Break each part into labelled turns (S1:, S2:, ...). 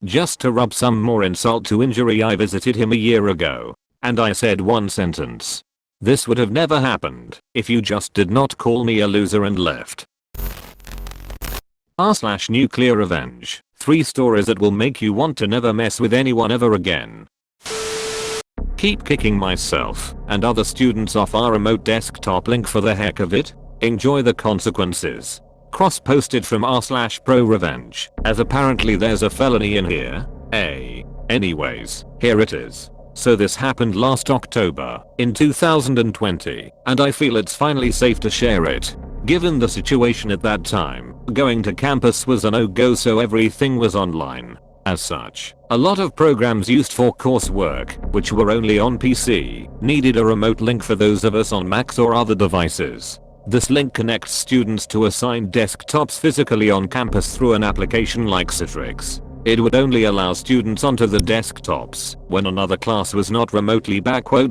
S1: Just to rub some more insult to injury, I visited him a year ago, and I said one sentence. This would have never happened if you just did not call me a loser and left. r/NuclearRevenge. 3 stories that will make you want to never mess with anyone ever again. Keep kicking myself and other students off our remote desktop link for the heck of it. Enjoy the consequences. Cross-posted from r/ProRevenge, as apparently there's a felony in here. Anyways, here it is. So this happened last October in 2020, and I feel it's finally safe to share it. Given the situation at that time, going to campus was a no-go, so everything was online. As such, a lot of programs used for coursework, which were only on PC, needed a remote link for those of us on Macs or other devices. This link connects students to assigned desktops physically on campus through an application like Citrix. It would only allow students onto the desktops when another class was not remotely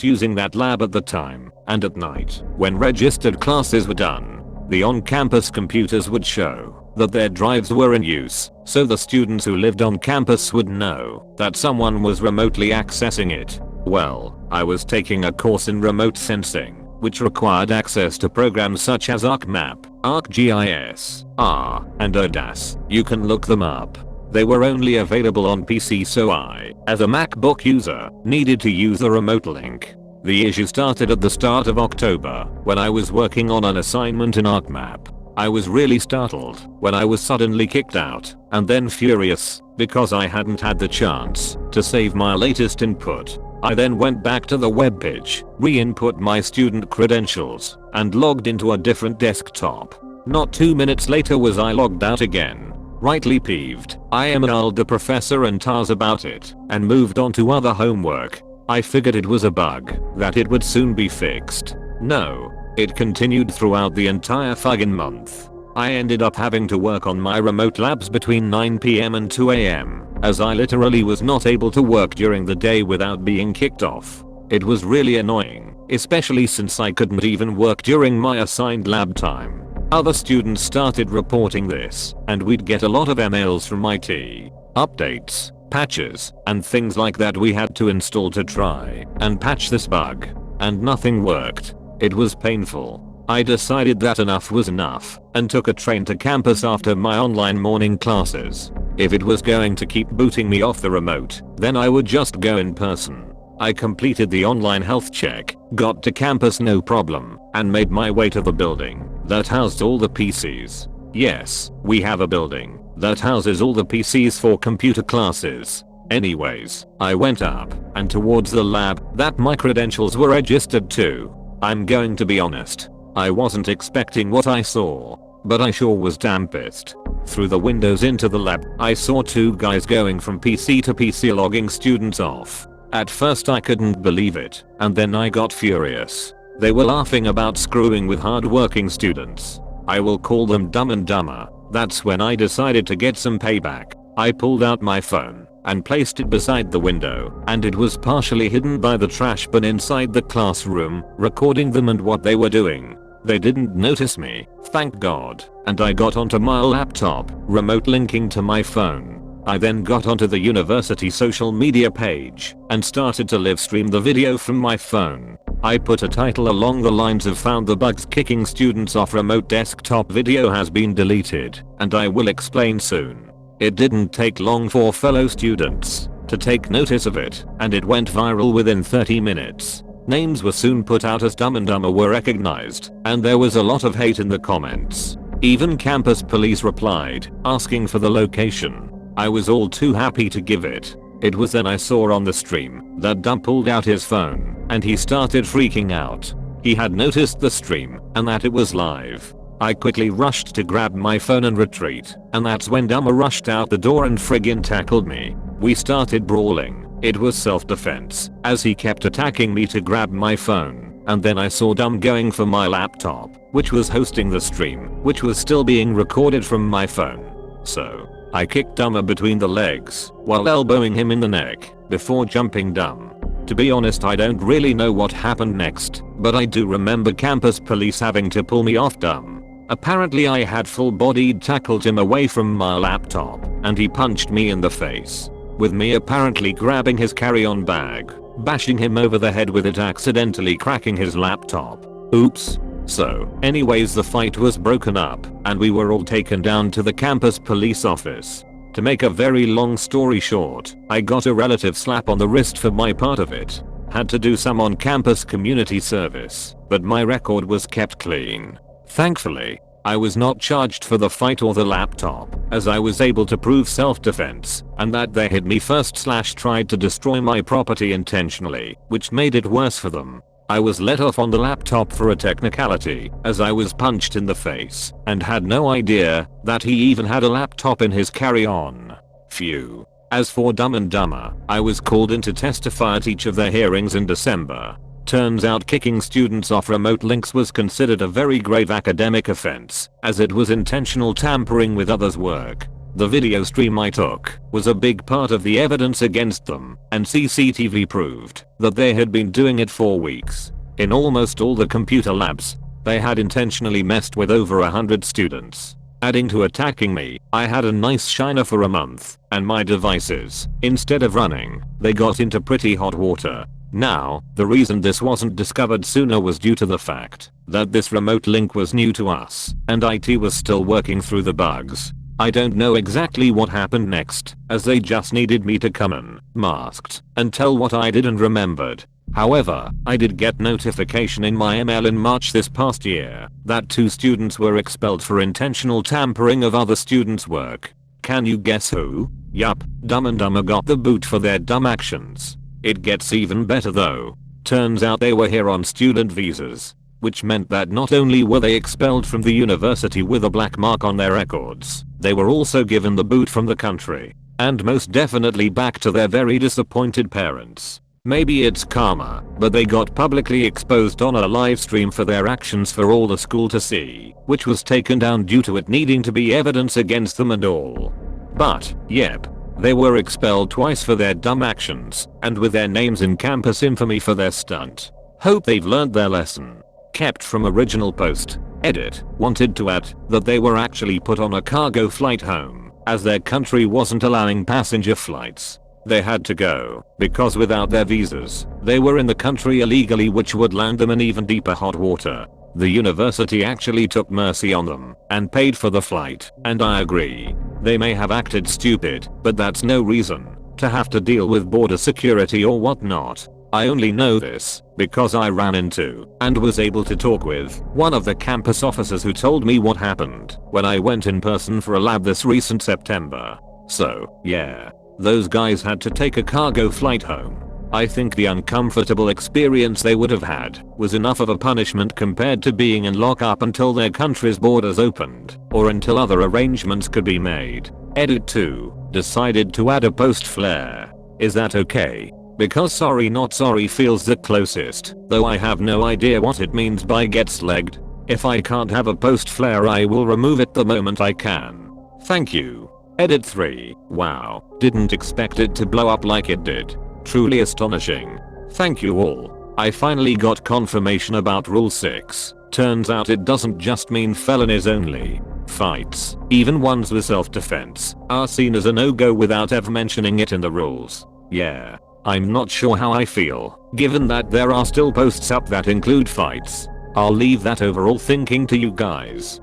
S1: using that lab at the time, and at night, when registered classes were done, the on-campus computers would show that their drives were in use, so the students who lived on campus would know that someone was remotely accessing it. Well, I was taking a course in remote sensing, which required access to programs such as ArcMap, ArcGIS, R, and ODAS. You can look them up. They were only available on PC, so I, as a MacBook user, needed to use a remote link. The issue started at the start of October, when I was working on an assignment in ArcMap. I was really startled when I was suddenly kicked out, and then furious, because I hadn't had the chance to save my latest input. I then went back to the webpage, re-input my student credentials, and logged into a different desktop. Not 2 minutes later was I logged out again. Rightly peeved, I emailed the professor and TARS about it, and moved on to other homework. I figured it was a bug, that it would soon be fixed. No. It continued throughout the entire fucking month. I ended up having to work on my remote labs between 9 PM and 2 AM, as I literally was not able to work during the day without being kicked off. It was really annoying, especially since I couldn't even work during my assigned lab time. Other students started reporting this, and we'd get a lot of emails from IT. Updates, patches, and things like that we had to install to try and patch this bug. And nothing worked. It was painful. I decided that enough was enough and took a train to campus after my online morning classes. If it was going to keep booting me off the remote, then I would just go in person. I completed the online health check, got to campus no problem, and made my way to the building that housed all the PCs. Yes, we have a building that houses all the PCs for computer classes. Anyways, I went up and towards the lab that my credentials were registered to. I'm going to be honest, I wasn't expecting what I saw, but I sure was damn pissed. Through the windows into the lab, I saw 2 guys going from PC to PC logging students off. At first I couldn't believe it, and then I got furious. They were laughing about screwing with hard-working students. I will call them dumb and dumber. That's when I decided to get some payback. I pulled out my phone and placed it beside the window, and it was partially hidden by the trash bin inside the classroom, recording them and what they were doing. They didn't notice me, thank God, and I got onto my laptop, remote linking to my phone. I then got onto the university social media page and started to live stream the video from my phone. I put a title along the lines of "Found the bugs kicking students off remote desktop, video has been deleted, and I will explain soon." It didn't take long for fellow students to take notice of it, and it went viral within 30 minutes. Names were soon put out as Dumb and Dumber were recognized, and there was a lot of hate in the comments. Even campus police replied, asking for the location. I was all too happy to give it. It was then I saw on the stream that Dumb pulled out his phone, and he started freaking out. He had noticed the stream, and that it was live. I quickly rushed to grab my phone and retreat, and that's when Dumb rushed out the door and friggin' tackled me. We started brawling. It was self-defense, as he kept attacking me to grab my phone, and then I saw Dumb going for my laptop, which was hosting the stream, which was still being recorded from my phone. So, I kicked Dumb between the legs, while elbowing him in the neck, before jumping Dumb. To be honest, I don't really know what happened next, but I do remember campus police having to pull me off Dumb. Apparently I had full-bodied tackled him away from my laptop, and he punched me in the face. with me apparently grabbing his carry-on bag, bashing him over the head with it, accidentally cracking his laptop. Oops. So, anyways, the fight was broken up and we were all taken down to the campus police office. To make a very long story short, I got a relative slap on the wrist for my part of it. Had to do some on-campus community service, but my record was kept clean. Thankfully, I was not charged for the fight or the laptop, as I was able to prove self-defense, and that they hit me first / tried to destroy my property intentionally, which made it worse for them. I was let off on the laptop for a technicality, as I was punched in the face, and had no idea that he even had a laptop in his carry-on. Phew. As for Dumb and Dumber, I was called in to testify at each of their hearings in December. Turns out kicking students off remote links was considered a very grave academic offense, as it was intentional tampering with others' work. The video stream I took was a big part of the evidence against them, and CCTV proved that they had been doing it for weeks. In almost all the computer labs, they had intentionally messed with over 100 students. Adding to attacking me, I had a nice shiner for a month, and my devices, instead of running, they got into pretty hot water. Now, the reason this wasn't discovered sooner was due to the fact that this remote link was new to us, and IT was still working through the bugs. I don't know exactly what happened next, as they just needed me to come in, masked, and tell what I did and remembered. However, I did get notification in my email in March this past year that 2 students were expelled for intentional tampering of other students' work. Can you guess who? Yup, Dumb and Dumber got the boot for their dumb actions. It gets even better though. Turns out they were here on student visas, which meant that not only were they expelled from the university with a black mark on their records, they were also given the boot from the country, and most definitely back to their very disappointed parents. Maybe it's karma, but they got publicly exposed on a live stream for their actions for all the school to see, which was taken down due to it needing to be evidence against them and all. But, yep, they were expelled twice for their dumb actions, and with their names in campus infamy for their stunt. Hope they've learned their lesson. Kept from original post. Edit. Wanted to add that they were actually put on a cargo flight home, as their country wasn't allowing passenger flights. They had to go, because without their visas, they were in the country illegally, which would land them in even deeper hot water. The university actually took mercy on them and paid for the flight, and I agree. They may have acted stupid, but that's no reason to have to deal with border security or whatnot. I only know this because I ran into and was able to talk with one of the campus officers who told me what happened when I went in person for a lab this recent September. So, yeah, those guys had to take a cargo flight home. I think the uncomfortable experience they would have had was enough of a punishment compared to being in lockup until their country's borders opened, or until other arrangements could be made. Edit 2. Decided to add a post flare. Is that okay? Because sorry not sorry feels the closest, though I have no idea what it means by gets legged. If I can't have a post flare, I will remove it the moment I can. Thank you. Edit 3. Wow, didn't expect it to blow up like it did. Truly astonishing. Thank you all. I finally got confirmation about Rule 6. Turns out it doesn't just mean felonies only. Fights, even ones with self-defense, are seen as a no-go without ever mentioning it in the rules. Yeah. I'm not sure how I feel, given that there are still posts up that include fights. I'll leave that overall thinking to you guys.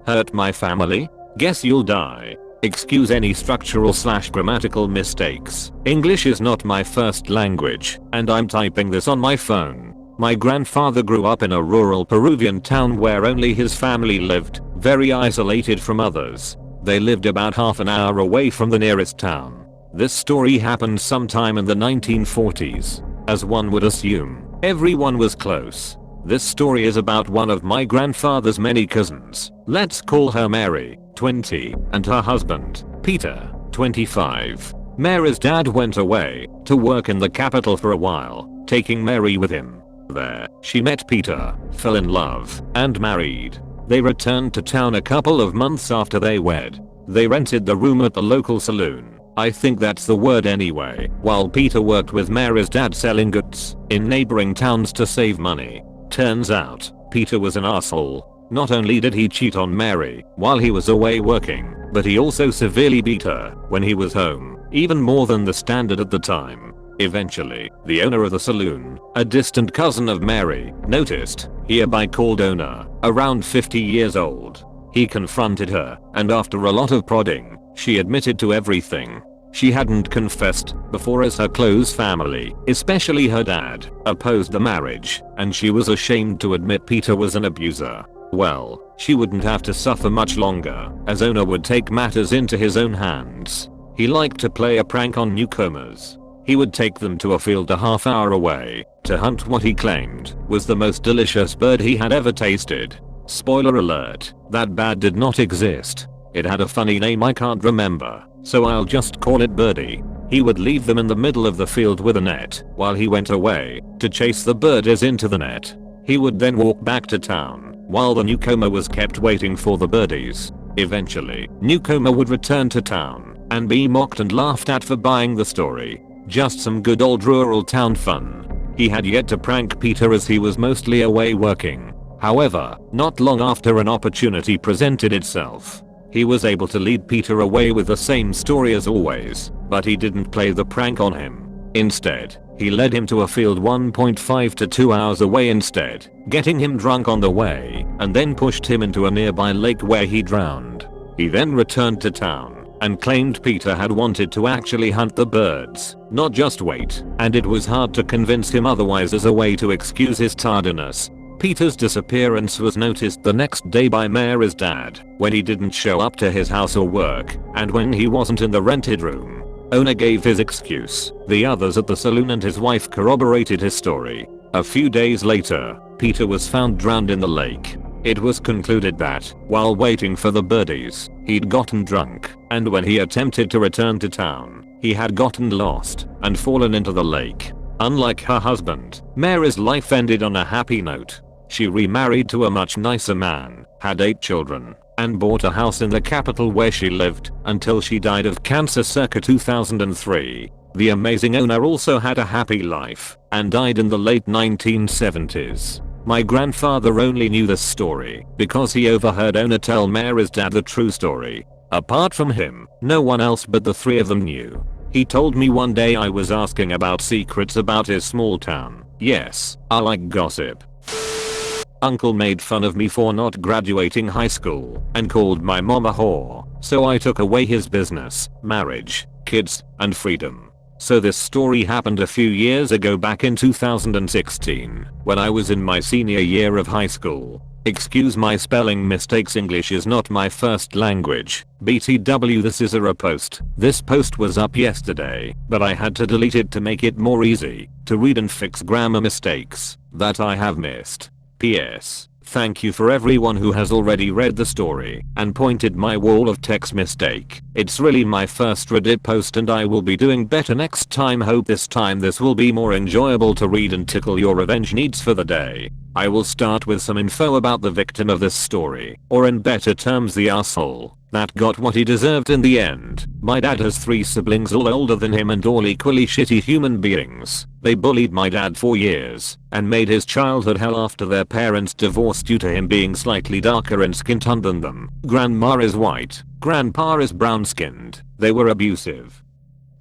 S1: Hurt my family? Guess you'll die. Excuse any structural / grammatical mistakes. English is not my first language, and I'm typing this on my phone. My grandfather grew up in a rural Peruvian town where only his family lived, very isolated from others. They lived about half an hour away from the nearest town. This story happened sometime in the 1940s. As one would assume, everyone was close. This story is about one of my grandfather's many cousins. Let's call her Mary, 20, and her husband, Peter, 25. Mary's dad went away to work in the capital for a while, taking Mary with him. There, she met Peter, fell in love, and married. They returned to town a couple of months after they wed. They rented the room at the local saloon. I think that's the word anyway, while Peter worked with Mary's dad selling goods in neighboring towns to save money. Turns out, Peter was an asshole. Not only did he cheat on Mary while he was away working, but he also severely beat her when he was home. even more than the standard at the time. Eventually, the owner of the saloon, a distant cousin of Mary, noticed, hereby called owner, around 50 years old. He confronted her, and after a lot of prodding, she admitted to everything. She hadn't confessed before, as her close family, especially her dad, opposed the marriage, and she was ashamed to admit Peter was an abuser. Well, she wouldn't have to suffer much longer, as owner would take matters into his own hands. He liked to play a prank on newcomers. He would take them to a field a half hour away to hunt what he claimed was the most delicious bird he had ever tasted. Spoiler alert, that bird did not exist. It had a funny name I can't remember, so I'll just call it Birdie. He would leave them in the middle of the field with a net while he went away to chase the birdies into the net. He would then walk back to town while the newcomer was kept waiting for the birdies. Eventually, newcomer would return to town and be mocked and laughed at for buying the story. Just some good old rural town fun. He had yet to prank Peter, as he was mostly away working. However, not long after an opportunity presented itself. He was able to lead Peter away with the same story as always, but he didn't play the prank on him. Instead, he led him to a field 1.5 to 2 hours away instead, getting him drunk on the way, and then pushed him into a nearby lake where he drowned. He then returned to town and claimed Peter had wanted to actually hunt the birds, not just wait, and it was hard to convince him otherwise as a way to excuse his tardiness. Peter's disappearance was noticed the next day by Mary's dad when he didn't show up to his house or work, and when he wasn't in the rented room. Owner gave his excuse. The others at the saloon and his wife corroborated his story. A few days later, Peter was found drowned in the lake. It was concluded that, while waiting for the birdies, he'd gotten drunk, and when he attempted to return to town, he had gotten lost and fallen into the lake. Unlike her husband, Mary's life ended on a happy note. She remarried to a much nicer man, had 8 children, and bought a house in the capital where she lived until she died of cancer circa 2003. The amazing owner also had a happy life and died in the late 1970s. My grandfather only knew this story because he overheard owner tell Mary's dad the true story. Apart from him, no one else but the 3 of them knew. He told me one day I was asking about secrets about his small town. Yes, I like gossip. Uncle made fun of me for not graduating high school and called my mom a whore, so I took away his business, marriage, kids, and freedom. So this story happened a few years ago, back in 2016, when I was in my senior year of high school. Excuse my spelling mistakes, English is not my first language. BTW, this is a repost. This post was up yesterday, but I had to delete it to make it more easy to read and fix grammar mistakes that I have missed. PS. Thank you for everyone who has already read the story and pointed my wall of text mistake. It's really my first Reddit post and I will be doing better next time. Hope this time this will be more enjoyable to read and tickle your revenge needs for the day. I will start with some info about the victim of this story, or in better terms the asshole that got what he deserved in the end. My dad has 3 siblings, all older than him and all equally shitty human beings. They bullied my dad for years and made his childhood hell after their parents divorced due to him being slightly darker in skin tone than them. Grandma is white, grandpa is brown skinned. They were abusive,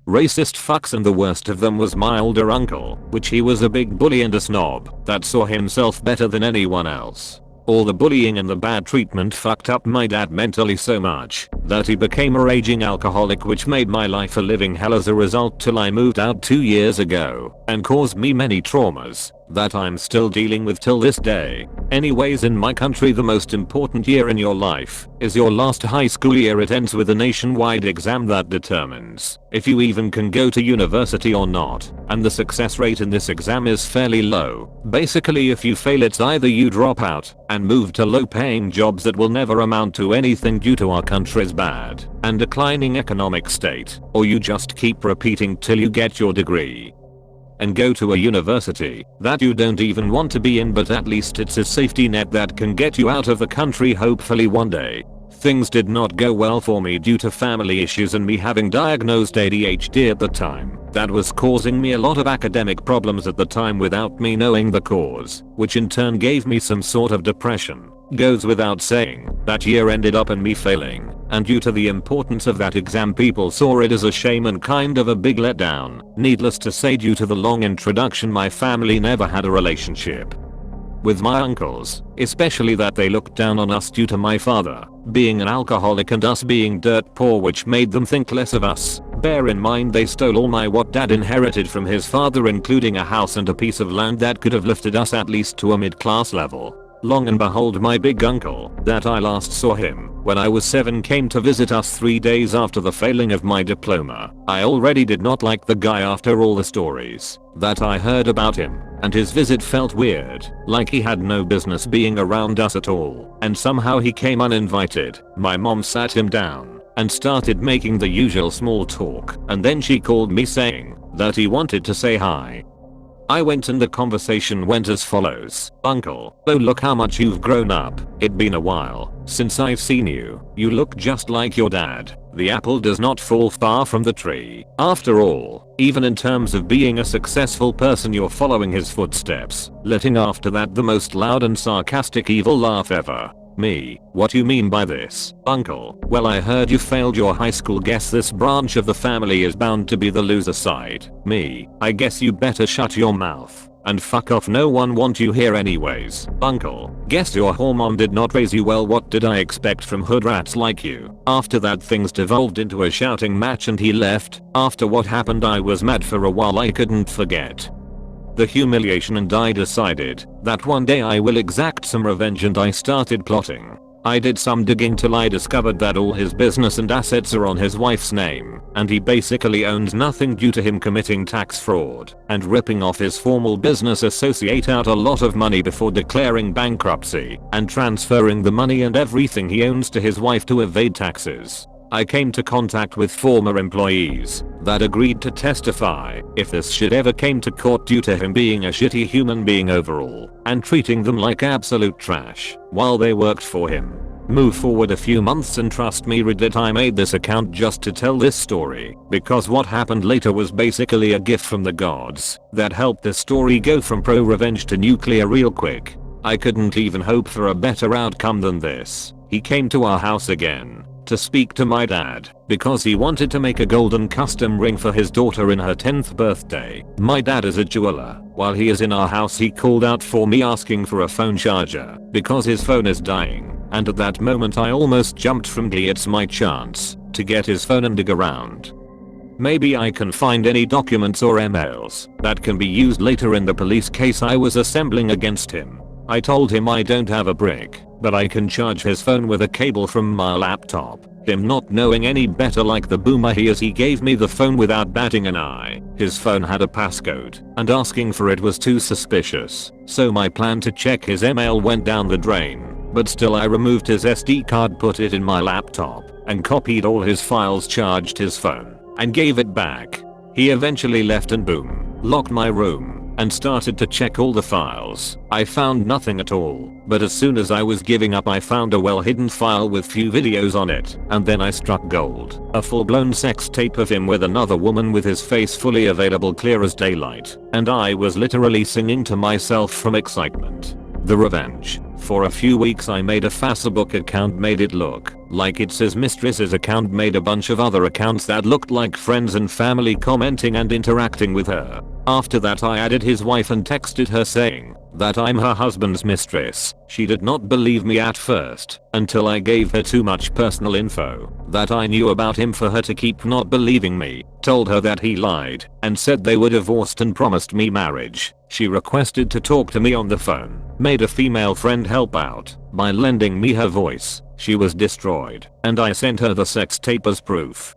S1: racist fucks, and the worst of them was my older uncle, which he was a big bully and a snob that saw himself better than anyone else. All the bullying and the bad treatment fucked up my dad mentally so much that he became a raging alcoholic, which made my life a living hell as a result till I moved out 2 years ago and caused me many traumas that I'm still dealing with till this day. Anyways, in my country the most important year in your life is your last high school year. It ends with a nationwide exam that determines if you even can go to university or not, and the success rate in this exam is fairly low. Basically, if you fail, it's either you drop out and move to low paying jobs that will never amount to anything due to our country's bad and declining economic state, or you just keep repeating till you get your degree and go to a university that you don't even want to be in, but at least it's a safety net that can get you out of the country hopefully one day. Things did not go well for me due to family issues and me having diagnosed ADHD at the time. That was causing me a lot of academic problems at the time without me knowing the cause, which in turn gave me some sort of depression. Goes without saying, that year ended up in me failing, and due to the importance of that exam people saw it as a shame and kind of a big letdown. Needless to say, due to the long introduction, my family never had a relationship with my uncles, especially that they looked down on us due to my father being an alcoholic and us being dirt poor, which made them think less of us. Bear in mind they stole all what dad inherited from his father, including a house and a piece of land that could have lifted us at least to a mid-class level. Long and behold, my big uncle, that I last saw him when I was 7, came to visit us 3 days after the failing of my diploma. I already did not like the guy after all the stories that I heard about him, and his visit felt weird, like he had no business being around us at all, and somehow he came uninvited. My mom sat him down and started making the usual small talk, and then she called me saying that he wanted to say hi. I went and the conversation went as follows. Uncle, oh look how much you've grown up. It'd been a while since I've seen you. You look just like your dad. The apple does not fall far from the tree. After all, even in terms of being a successful person, you're following his footsteps. Letting after that the most loud and sarcastic evil laugh ever. Me, what you mean by this, uncle? Well, I heard you failed your high school. Guess this branch of the family is bound to be the loser side. Me, I guess you better shut your mouth and fuck off. No one want you here anyways. Uncle, guess your whole mom did not raise you well. What did I expect from hood rats like you? After that, things devolved into a shouting match and he left. After what happened, I was mad for a while. I couldn't forget the humiliation, and I decided that one day I will exact some revenge, and I started plotting. I did some digging till I discovered that all his business and assets are on his wife's name, and he basically owns nothing due to him committing tax fraud and ripping off his formal business associate out a lot of money before declaring bankruptcy and transferring the money and everything he owns to his wife to evade taxes. I came to contact with former employees that agreed to testify if this shit ever came to court due to him being a shitty human being overall and treating them like absolute trash while they worked for him. Move forward a few months and trust me, Reddit, I made this account just to tell this story because what happened later was basically a gift from the gods that helped this story go from pro revenge to nuclear real quick. I couldn't even hope for a better outcome than this. He came to our house again to speak to my dad because he wanted to make a golden custom ring for his daughter in her 10th birthday. My dad is a jeweler. While he is in our house, he called out for me asking for a phone charger because his phone is dying, and at that moment I almost jumped from glee. It's my chance to get his phone and dig around. Maybe I can find any documents or emails that can be used later in the police case I was assembling against him. I told him I don't have a brick, but I can charge his phone with a cable from my laptop. Him not knowing any better, like the boomer he is, he gave me the phone without batting an eye. His phone had a passcode, and asking for it was too suspicious. So my plan to check his email went down the drain. But still, I removed his SD card, put it in my laptop, and copied all his files, charged his phone, and gave it back. He eventually left and boom, locked my room and started to check all the files. I found nothing at all, but as soon as I was giving up, I found a well-hidden file with few videos on it, and then I struck gold. A full-blown sex tape of him with another woman with his face fully available, clear as daylight, and I was literally singing to myself from excitement. The revenge. For a few weeks I made a Facebook account, made it look like it's his mistress's account, made a bunch of other accounts that looked like friends and family commenting and interacting with her. After that I added his wife and texted her saying that I'm her husband's mistress. She did not believe me at first until I gave her too much personal info that I knew about him for her to keep not believing me. Told her that he lied and said they were divorced and promised me marriage. She requested to talk to me on the phone, made a female friend help out by lending me her voice. She was destroyed, and I sent her the sex tape as proof.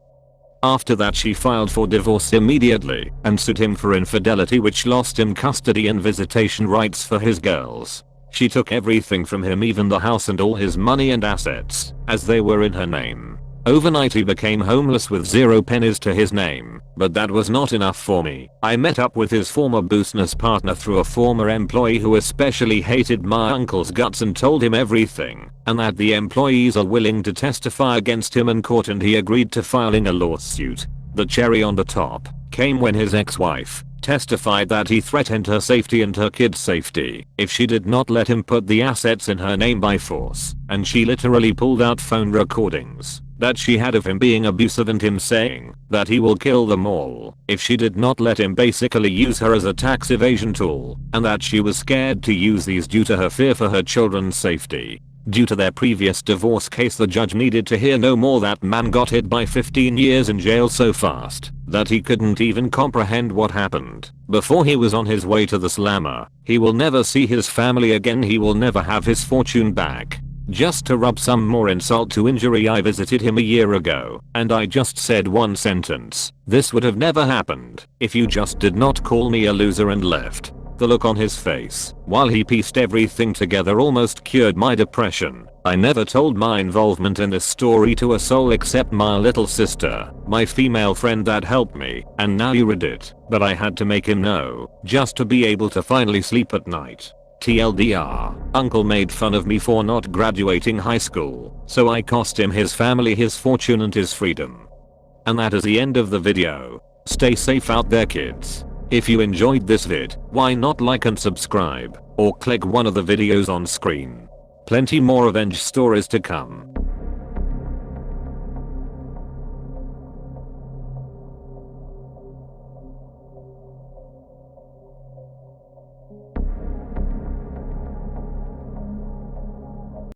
S1: After that she filed for divorce immediately and sued him for infidelity, which lost him custody and visitation rights for his girls. She took everything from him, even the house and all his money and assets, as they were in her name. Overnight he became homeless with 0 pennies to his name, but that was not enough for me. I met up with his former business partner through a former employee who especially hated my uncle's guts and told him everything, and that the employees are willing to testify against him in court, and he agreed to filing a lawsuit. The cherry on the top came when his ex-wife testified that he threatened her safety and her kid's safety if she did not let him put the assets in her name by force, and she literally pulled out phone recordings that she had of him being abusive and him saying that he will kill them all if she did not let him, basically use her as a tax evasion tool, and that she was scared to use these due to her fear for her children's safety. Due to their previous divorce case, the judge needed to hear no more. That man got hit by 15 years in jail so fast that he couldn't even comprehend what happened before he was on his way to the slammer. He will never see his family again. He will never have his fortune back. Just to rub some more insult to injury, I visited him a year ago and I just said one sentence: "This would have never happened if you just did not call me a loser," and left. The look on his face while he pieced everything together almost cured my depression. I never told my involvement in this story to a soul except my little sister, my female friend that helped me, and now you read it, but I had to make him know just to be able to finally sleep at night. TLDR, uncle made fun of me for not graduating high school, so I cost him his family, his fortune and his freedom. And that is the end of the video. Stay safe out there, kids. If you enjoyed this vid, why not like and subscribe, or click one of the videos on screen. Plenty more revenge stories to come.